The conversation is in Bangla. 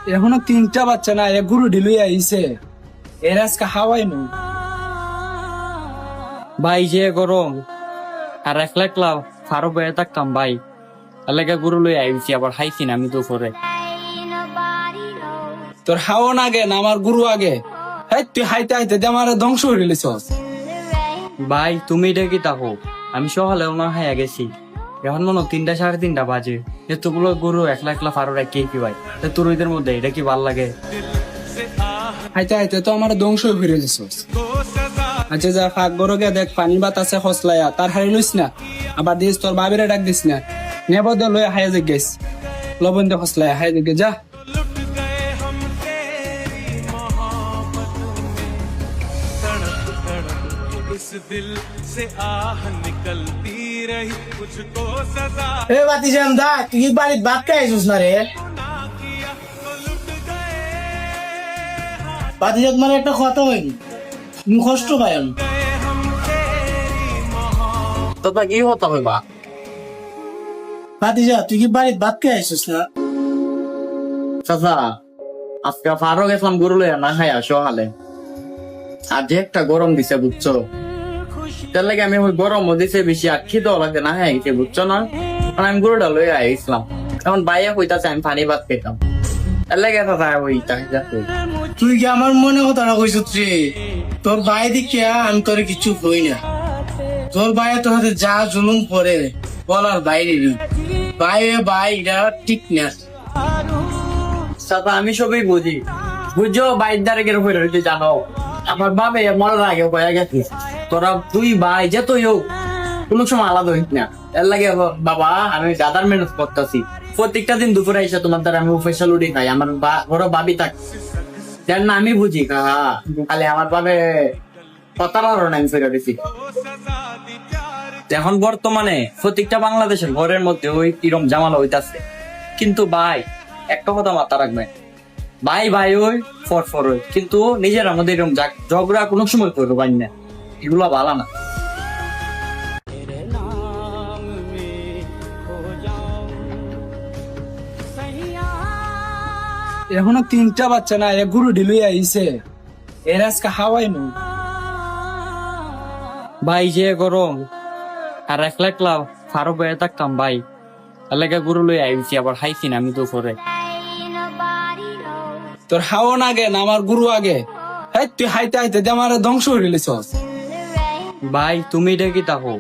এখনো 3টা বাচ্চা না, এক গুরু ঢিলুই আইছে, এর আজকে হাওয়াই নু। ভাই যে গরম আর একলা একলা ফারো বয়ে থাকতাম ভাই, এলাকা গরু লই আইছি আবার হাইছি না আমি তো করে। তোর হাওন আগে না আমার গুরু আগে? হ্যাঁ, তুই হাইতে হাইতে দিয়ে আমার ধ্বংস হয়ে গেছিস। ভাই তুমি এটা কি তাকো, আমি সকালে না হাইয়া গেছি, এখন মনে হয় 3টা 3:30 বাজে, এতগুলো গরু একলা একলা ফারো রাখি কি ভাই, তোর ওইদের মধ্যে এটা কি ভাল লাগে? হাইতে হাইতে তো আমার ধ্বংস হয়ে ফিরে গেছিস। আচ্ছা যা, ফাঁক বড় গে দেখ পানি বাতাসে খসলাইয়া তার হারি লইস না, আবার দিস তোর বাবিরে ডাক দিস না, নেব দে লয়ে হাইয়া যে গেছ লবণ দিয়ে খসলাইয়া হাই দিকে যা। এ বাতিজান দা, তুই কি বাড়ির ভাত খাইছিস না রে? বাতিজাত মানে একটা কথা হয়নি, তুমি কষ্ট পাই আমি। তোতা কি হতা হইবা? বাতিজা, তুই কি বাড়ির ভাত খাইছিস না? চাচা আজকে ফারো গেছিলাম গরু লইয়া না খাইয়া সকালে, আর যে একটা গরম দিছে বুঝছো, তার লাগে আমি ওই গরম দিছে বেশি আর খিদেও লাগছে না খাইয়া গেছে বুঝছো না, কারণ আমি গরুটা লইয়া আইছিলাম, এখন বাইয়া কইতাছে আমি পানি ভাত খেতাম, তার লাগে চাচা ওই চাহিদা। তুই কি আমার মনে কথাটা কইছিস রে? তোর ভাই দেখিয়া আমি তোর কিছু কই না। তোর ভাই তোর হাতে যা জুলুম করে বলার বাইরে ভাই ভাই এটা ঠিক না। চাচা আমি সবই বুঝি, বুঝছো বাইর দ্বারে গেলে হয়ে রয়েছে জানো, আমার বাবে মরার আগে বয়া গেছি, তোরা তুই ভাই যে তুই হোক কোনো সময় আলাদা হইস না, এর লাগে বাবা আমি দাদার মেহনত করতেছি, প্রত্যেকটা দিন দুপুরে এসে তোমার দ্বারা আমি স্পেশাল উঠি খাই, আমার বড় ভাবি থাক যার না আমি বুঝি খালি আমার ভাবে কথার আমি ফেরে দিছি। এখন বর্তমানে প্রত্যেকটা বাংলাদেশের ঘরের মধ্যে ওই কিরম জামালা হইতাছে, কিন্তু ভাই একটা কথা মাথা রাখবেন, ভাই ভাই ওই ফর ওই, কিন্তু নিজের আমাদের এরকম ঝগড়া কোনো সময় করবো পারি না, এগুলো ভালো না। এখনো 3টা বাচ্চা না, এক গুরু ঢিলুই আইছে, এর আজকে হাওয়াই নু। ভাই যে গরম আর একলা একলা ফারো বয়ে থাকতাম ভাই, এলাকা গরু লই আইছি আবার হাইছি না আমি তো করে। তোর হাওন আগে না আমার গুরু আগে? হ্যাঁ, তুই হাইতে হাইতে দিয়ে আমার ধ্বংস হয়ে গেছিস। ভাই তুমি এটা কি তাকো,